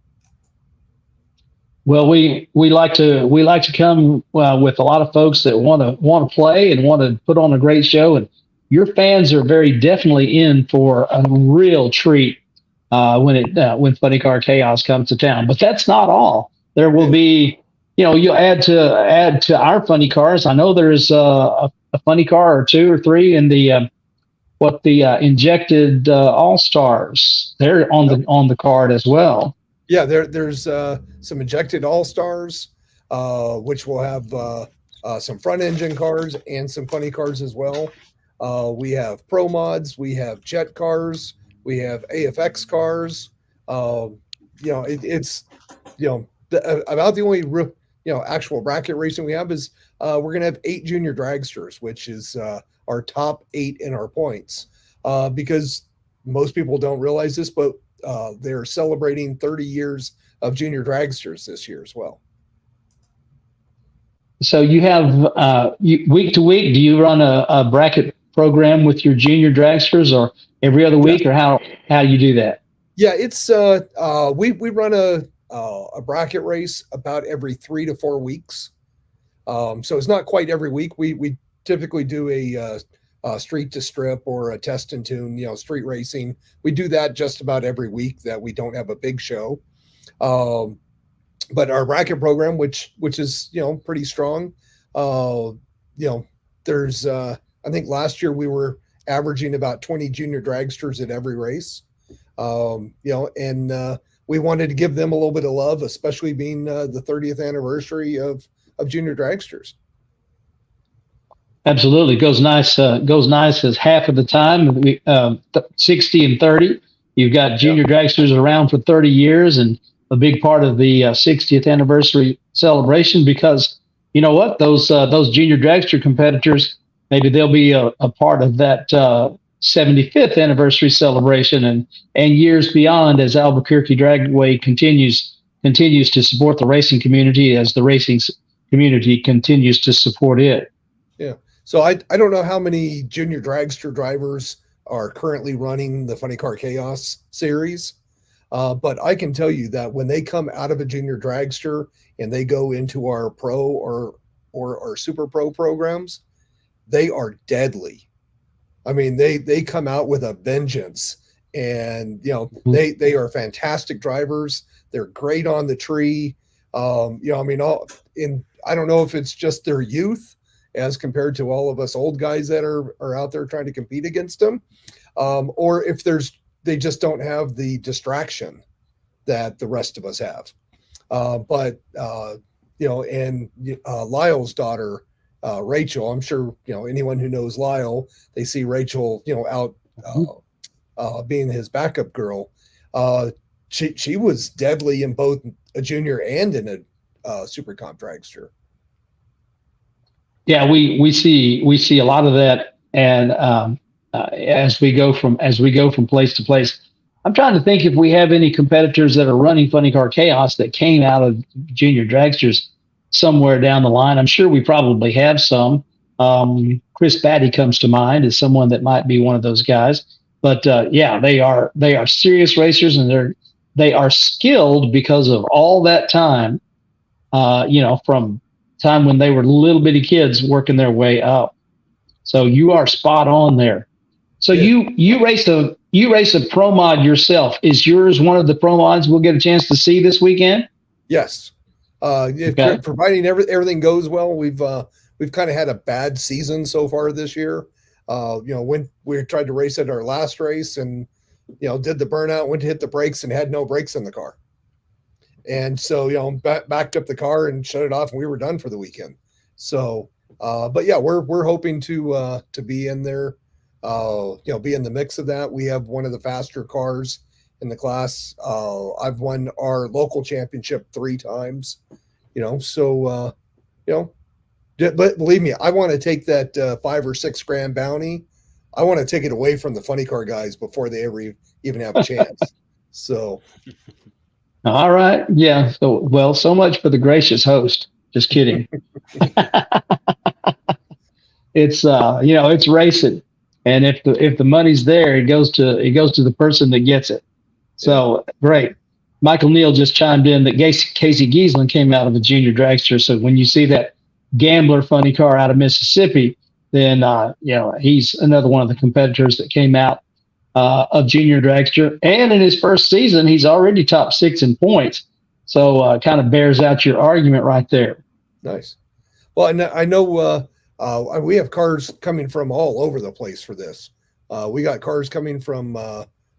Well, we like to come with a lot of folks that want to play and want to put on a great show, and your fans are very definitely in for a real treat when Funny Car Chaos comes to town. But that's not all. There will be, you know, you'll add to our funny cars. I know there's a funny car or 2 or 3 in the injected All Stars. They're on the card as well. Yeah, there's some injected All Stars, which will have some front engine cars and some funny cars as well. We have Pro Mods, we have Jet cars, we have AFX cars. You know, it's, you know, about the only actual bracket racing we have is we're going to have 8 junior dragsters, which is our top 8 in our points, because most people don't realize this, but they're celebrating 30 years of junior dragsters this year as well. So you have week to week, do you run a bracket program with your junior dragsters, or every other week, or how do you do that? Yeah, it's we run a bracket race about every 3 to 4 weeks. So it's not quite every week. We typically do a street to strip or a test and tune, you know, street racing. We do that just about every week that we don't have a big show. But our bracket program, which is, you know, pretty strong. You know, there's I think last year we were averaging about 20 junior dragsters at every race. You know, and we wanted to give them a little bit of love, especially being the 30th anniversary of junior dragsters. Absolutely. Goes nice as half of the time, 60 and 30. You've got junior dragsters around for 30 years and a big part of the 60th anniversary celebration, because you know what, those junior dragster competitors, maybe they'll be a part of that 75th anniversary celebration and years beyond, as Albuquerque Dragway continues to support the racing community as the racing community continues to support it. Yeah. So I don't know how many junior dragster drivers are currently running the Funny Car Chaos series, but I can tell you that when they come out of a junior dragster and they go into our pro or our super pro programs, they are deadly. I mean, they come out with a vengeance, and you know, they are fantastic drivers. They're great on the tree. You know, I mean, I don't know if it's just their youth as compared to all of us old guys that are out there trying to compete against them, or if they just don't have the distraction that the rest of us have. But and Lyle's daughter, Rachel, I'm sure anyone who knows Lyle, they see Rachel out being his backup girl. She was deadly in both a junior and in a Super Comp dragster. Yeah, we see a lot of that, and as we go from place to place. I'm trying to think if we have any competitors that are running Funny Car Chaos that came out of junior dragsters somewhere down the line. I'm sure we probably have some. Chris Batty comes to mind as someone that might be one of those guys. But yeah, they are serious racers, and they are skilled because of all that time. From time when they were little bitty kids working their way up. So you are spot on there. So yeah. you race a pro mod yourself. Is yours one of the pro mods we'll get a chance to see this weekend? Yes. Okay. Providing everything goes well. We've kind of had a bad season so far this year. When we tried to race at our last race and did the burnout, went to hit the brakes and had no brakes in the car. And so, backed up the car and shut it off, and we were done for the weekend. So, but yeah, we're hoping to be in there, be in the mix of that. We have one of the faster cars in the class. I've won our local championship 3 times, but believe me, I want to take that $5 or $6 grand bounty. I want to take it away from the funny car guys before they ever even have a chance. So. All right. Yeah. So much for the gracious host. Just kidding. It's it's racing, and if the money's there, it goes to the person that gets it. So great. Michael Neal just chimed in that Casey Giesland came out of a junior dragster. So when you see that Gambler funny car out of Mississippi, then he's another one of the competitors that came out of junior dragster, and in his first season, he's already top 6 in points. So kind of bears out your argument right there. Nice. Well, and I know we have cars coming from all over the place for this. We got cars coming from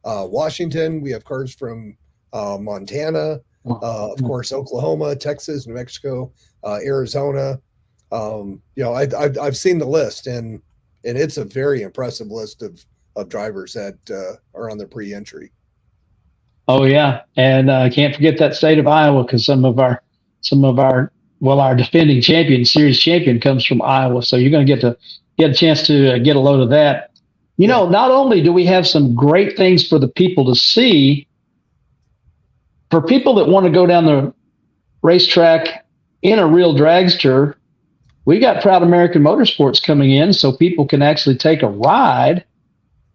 Washington. We have cars from Montana, of course, Oklahoma, Texas, New Mexico, Arizona. I've seen the list, and it's a very impressive list of drivers that are on the pre-entry. Oh yeah, and I can't forget that state of Iowa, because some of our our defending series champion comes from Iowa. So you're going to get a chance to get a load of that. Not only do we have some great things for the people to see, for people that want to go down the racetrack in a real dragster, we got Proud American Motorsports coming in, so people can actually take a ride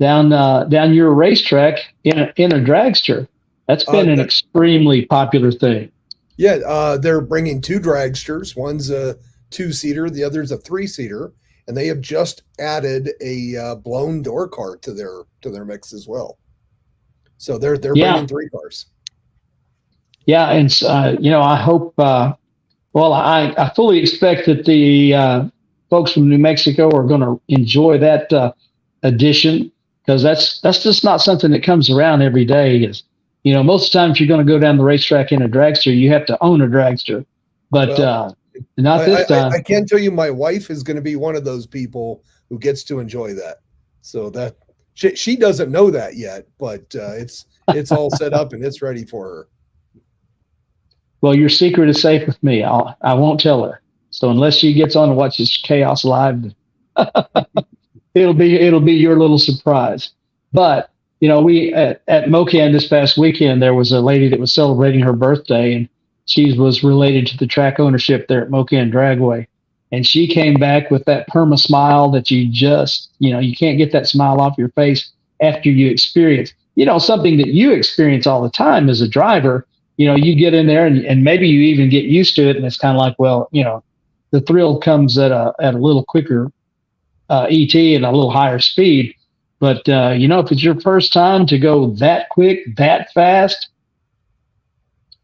down your racetrack in a dragster. That's been an extremely popular thing. Yeah, they're bringing 2 dragsters. One's a 2-seater, the other's a 3-seater, and they have just added a blown door car to their mix as well. So they're bringing 3 cars. Yeah, and I hope. I fully expect that the folks from New Mexico are going to enjoy that addition, because that's just not something that comes around every day. Most of the time, if you're going to go down the racetrack in a dragster, you have to own a dragster, but not this time. I can tell you, my wife is going to be one of those people who gets to enjoy that. So that she doesn't know that yet, but it's all set up and it's ready for her. Well, your secret is safe with me. I won't tell her. So unless she gets on and watches Chaos Live, it'll be your little surprise. But we at Mo-Kan this past weekend, there was a lady that was celebrating her birthday, and she was related to the track ownership there at Mo-Kan Dragway, and she came back with that perma smile that you just you can't get that smile off your face after you experience something that you experience all the time as a driver. You get in there and maybe you even get used to it, and it's kind of like, the thrill comes at a little quicker ET and a little higher speed. But if it's your first time to go that quick, that fast,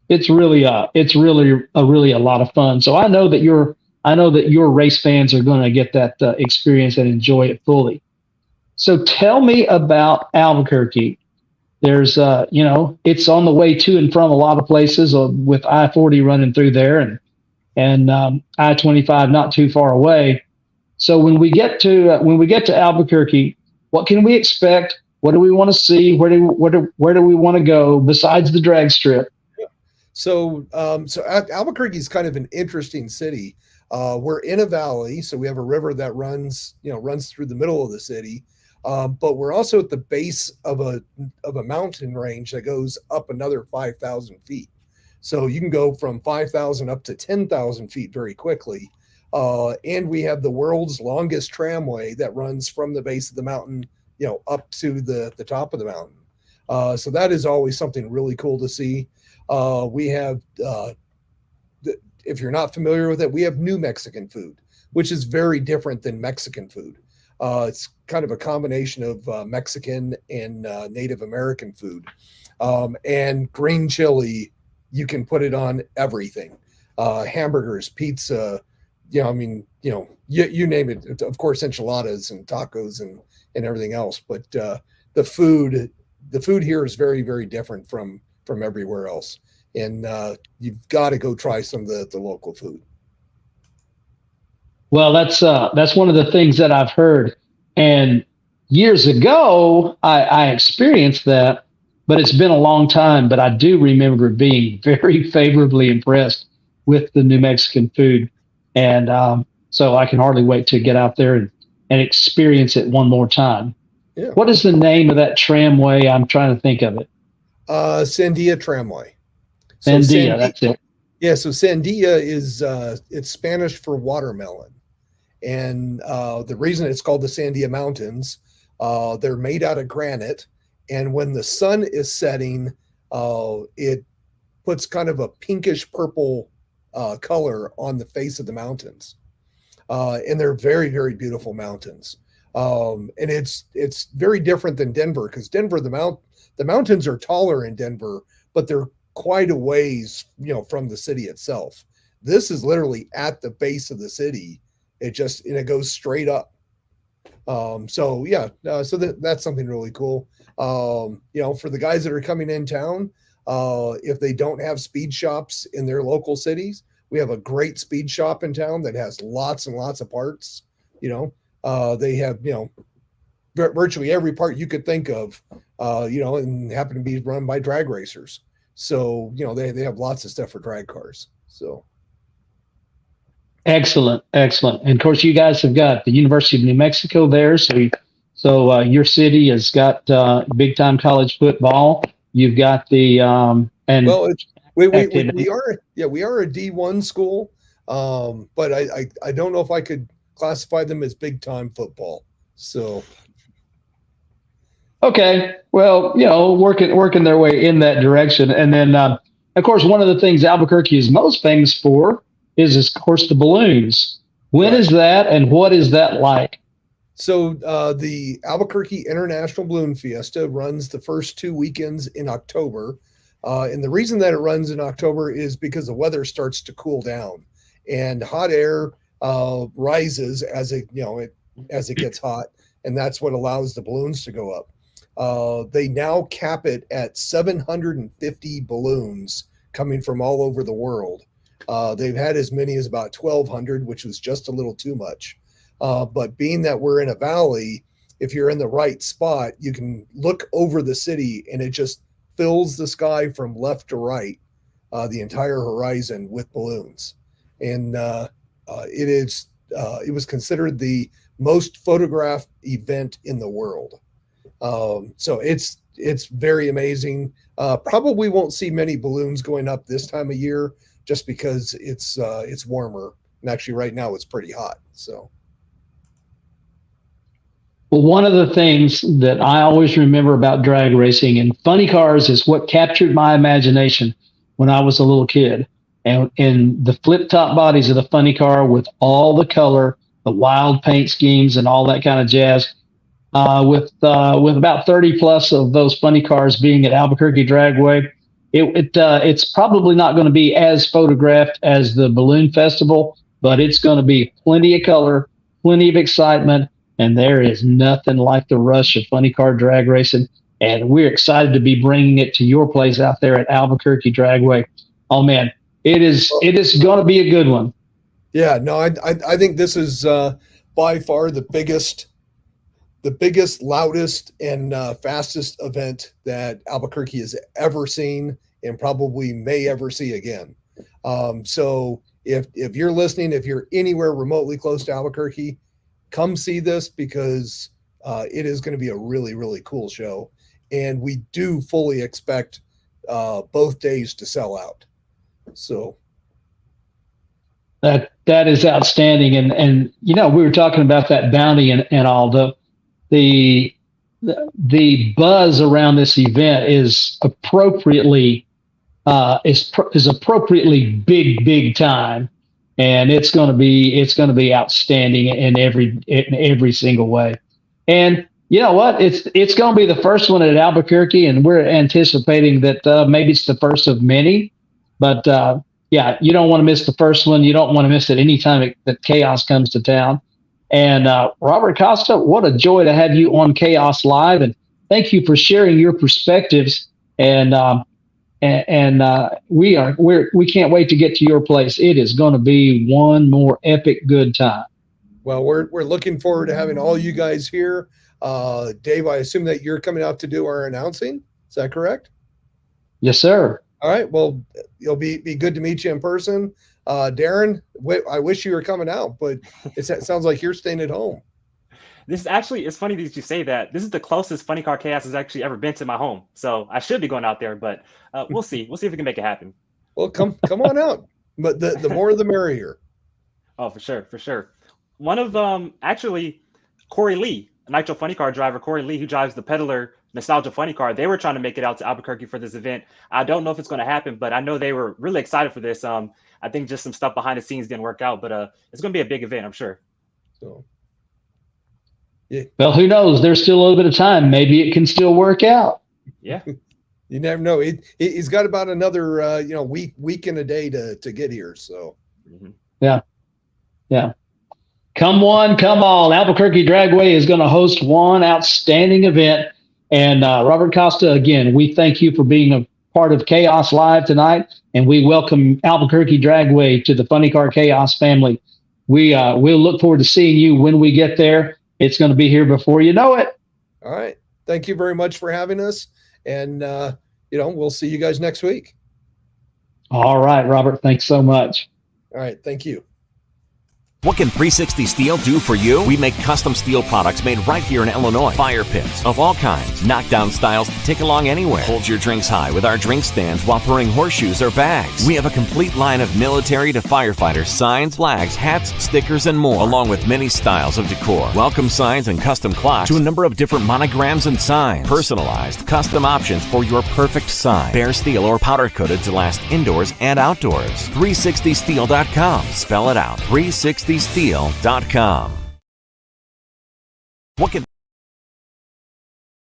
it's really a lot of fun. So I know that your I know that your race fans are going to get that experience and enjoy it fully. So tell me about Albuquerque. There's, it's on the way to and from a lot of places with I-40 running through there and I-25 not too far away. So when we get to Albuquerque, what can we expect? What do we want to see? Where do we want to go besides the drag strip? So Albuquerque is kind of an interesting city. We're in a valley, so we have a river that runs through the middle of the city. But we're also at the base of a mountain range that goes up another 5,000 feet. So you can go from 5,000 up to 10,000 feet very quickly. And we have the world's longest tramway that runs from the base of the mountain, up to the top of the mountain. So that is always something really cool to see. We have, if you're not familiar with it, we have New Mexican food, which is very different than Mexican food. It's kind of a combination of Mexican and Native American food. And green chili, you can put it on everything. Hamburgers, pizza, you name it. Of course, enchiladas and tacos and everything else. But the food here is very, very different from everywhere else. And you've got to go try some of the local food. Well, that's one of the things that I've heard. And years ago, I experienced that, but it's been a long time. But I do remember being very favorably impressed with the New Mexican food. And so I can hardly wait to get out there and experience it one more time. Yeah. What is the name of that tramway? I'm trying to think of it. Sandia Tramway. Sandia, that's it. Yeah, so Sandia is it's Spanish for watermelon. And the reason it's called the Sandia Mountains, they're made out of granite. And when the sun is setting, it puts kind of a pinkish purple color on the face of the mountains. And they're very, very beautiful mountains. And it's very different than Denver, because Denver, the mountains are taller in Denver, but they're quite a ways, from the city itself. This is literally at the base of the city. It goes straight up. So that's something really cool. For the guys that are coming in town, if they don't have speed shops in their local cities, we have a great speed shop in town that has lots and lots of parts. They have, virtually every part you could think of, and happen to be run by drag racers. So, they have lots of stuff for drag cars. So. Excellent. And of course, you guys have got the University of New Mexico there. So your city has got big time college football. You've got the we are a D1 school, but I don't know if I could classify them as big time football. So. Okay, well, working their way in that direction, and then of course one of the things Albuquerque is most famous for is of course the balloons. When is that, and what is that like? So the Albuquerque International Balloon Fiesta runs the first 2 weekends in October. And the reason that it runs in October is because the weather starts to cool down and hot air rises as it gets hot. And that's what allows the balloons to go up. They now cap it at 750 balloons coming from all over the world. They've had as many as about 1,200, which was just a little too much. But being that we're in a valley, if you're in the right spot, you can look over the city and it just fills the sky from left to right, the entire horizon with balloons. And it was considered the most photographed event in the world. So it's very amazing. Probably won't see many balloons going up this time of year just because it's warmer. And actually right now it's pretty hot. So. Well, one of the things that I always remember about drag racing and funny cars is what captured my imagination when I was a little kid. And the flip top bodies of the funny car with all the color, the wild paint schemes and all that kind of jazz. With about 30 plus of those funny cars being at Albuquerque Dragway, it's probably not going to be as photographed as the Balloon Festival, but it's going to be plenty of color, plenty of excitement, and there is nothing like the rush of funny car drag racing. And we're excited to be bringing it to your place out there at Albuquerque Dragway. Oh man, it is going to be a good one. Yeah, no, I think this is by far the biggest, loudest, and fastest event that Albuquerque has ever seen and probably may ever see again. So if you're listening, if you're anywhere remotely close to Albuquerque, come see this, because it is going to be a really, really cool show. And we do fully expect both days to sell out. So that is outstanding. And we were talking about that bounty and all the buzz around this event is appropriately appropriately big time, and it's going to be outstanding in every single way. And you know what? It's going to be the first one at Albuquerque, and we're anticipating that maybe it's the first of many. But yeah, you don't want to miss the first one. You don't want to miss it anytime that Chaos comes to town. And Robert Costa, what a joy to have you on Chaos Live, and thank you for sharing your perspectives. And we can't wait to get to your place. It is going to be one more epic good time. Well, we're looking forward to having all you guys here. Dave, I assume that you're coming out to do our announcing. Is that correct? Yes, sir. All right. Well, it'll be good to meet you in person. Darren, I wish you were coming out, but it sounds like you're staying at home. This is actually, it's funny that you say that. This is the closest Funny Car Chaos has actually ever been to my home. So I should be going out there, but we'll see. We'll see if we can make it happen. Well, come on out. But the more the merrier. Oh, for sure. One of actually Corey Lee, a Nitro Funny Car driver, Corey Lee, who drives the Peddler Nostalgia Funny Car, they were trying to make it out to Albuquerque for this event. I don't know if it's going to happen, but I know they were really excited for this. I think just some stuff behind the scenes didn't work out, but it's going to be a big event, I'm sure. So, yeah. Well, who knows? There's still a little bit of time. Maybe it can still work out. Yeah. You never know. He's got about another week and a day to get here. So yeah. Come one, come all. Albuquerque Dragway is going to host one outstanding event. And Robert Costa, again, we thank you for being a part of Chaos Live tonight, and we welcome Albuquerque Dragway to the Funny Car Chaos family. We'll look forward to seeing you when we get there. It's going to be here before you know it. All right. Thank you very much for having us. And, we'll see you guys next week. All right, Robert. Thanks so much. All right. Thank you. What can 360 Steel do for you? We make custom steel products made right here in Illinois. Fire pits of all kinds, knockdown styles to take along anywhere. Hold your drinks high with our drink stands while pouring horseshoes or bags. We have a complete line of military to firefighter signs, flags, hats, stickers, and more, along with many styles of decor. Welcome signs and custom clocks to a number of different monograms and signs. Personalized, custom options for your perfect sign. Bare steel or powder coated to last indoors and outdoors. 360steel.com. Spell it out. 360steel.com.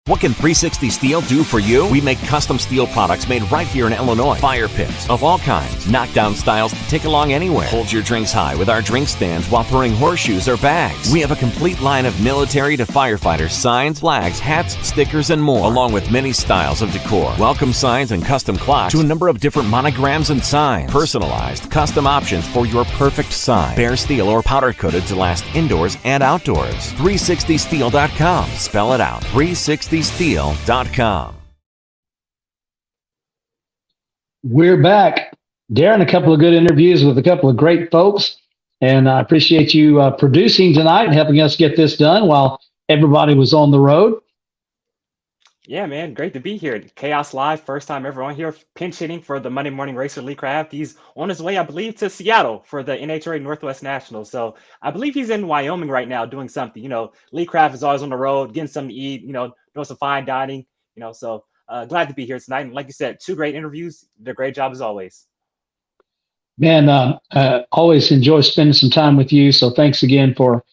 What can 360 Steel do for you? We make custom steel products made right here in Illinois. Fire pits of all kinds, knockdown styles to take along anywhere. Hold your drinks high with our drink stands while pouring horseshoes or bags. We have a complete line of military to firefighter signs, flags, hats, stickers, and more, along with many styles of decor. Welcome signs and custom clocks to a number of different monograms and signs. Personalized, custom options for your perfect sign. Bare steel or powder coated to last indoors and outdoors. 360steel.com. Spell it out. 360steel.com. We're back. Darren, a couple of good interviews with a couple of great folks. And I appreciate you producing tonight and helping us get this done while everybody was on the road. Yeah, man, great to be here. Chaos Live, first time ever on here, pinch hitting for the Monday Morning Racer Lee Craft. He's on his way, I believe, to Seattle for the NHRA Northwest Nationals. So I believe he's in Wyoming right now doing something. Lee Craft is always on the road, getting something to eat, doing some fine dining, so glad to be here tonight. And like you said, 2 great interviews. Did a great job as always. Man, always enjoy spending some time with you. So thanks again for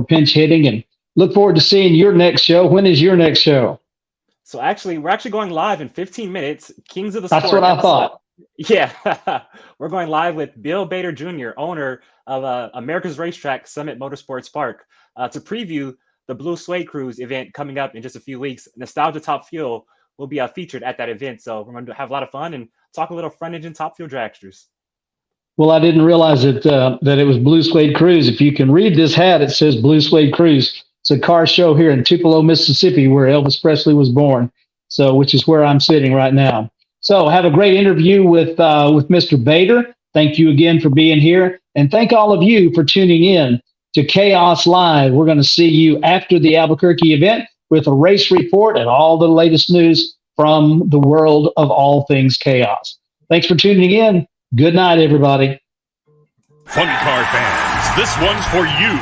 pinch hitting, and look forward to seeing your next show. When is your next show? So we're actually going live in 15 minutes. Kings of the Sport. That's what I thought. Yeah, we're going live with Bill Bader Jr., owner of America's Racetrack Summit Motorsports Park, to preview the Blue Suede Cruise event coming up in just a few weeks. Nostalgia Top Fuel will be featured at that event, so we're going to have a lot of fun and talk a little front engine Top Fuel dragsters. Well, I didn't realize that it was Blue Suede Cruise. If you can read this hat, it says Blue Suede Cruise. It's a car show here in Tupelo, Mississippi, where Elvis Presley was born. So, which is where I'm sitting right now. So, have a great interview with Mr. Bader. Thank you again for being here, and thank all of you for tuning in to Chaos Live. We're going to see you after the Albuquerque event with a race report and all the latest news from the world of all things chaos. Thanks for tuning in. Good night, everybody. Funny car fans, this one's for you.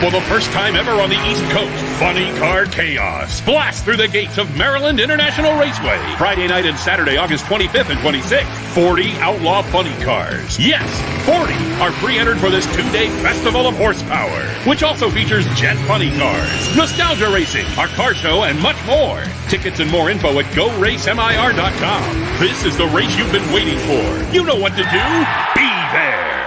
For the first time ever on the East Coast, Funny Car Chaos. Blast through the gates of Maryland International Raceway. Friday night and Saturday, August 25th and 26th. 40 outlaw funny cars. Yes, 40 are pre-entered for this 2-day festival of horsepower, which also features jet funny cars, nostalgia racing, our car show, and much more. Tickets and more info at GoRaceMIR.com. This is the race you've been waiting for. You know what to do. Be there.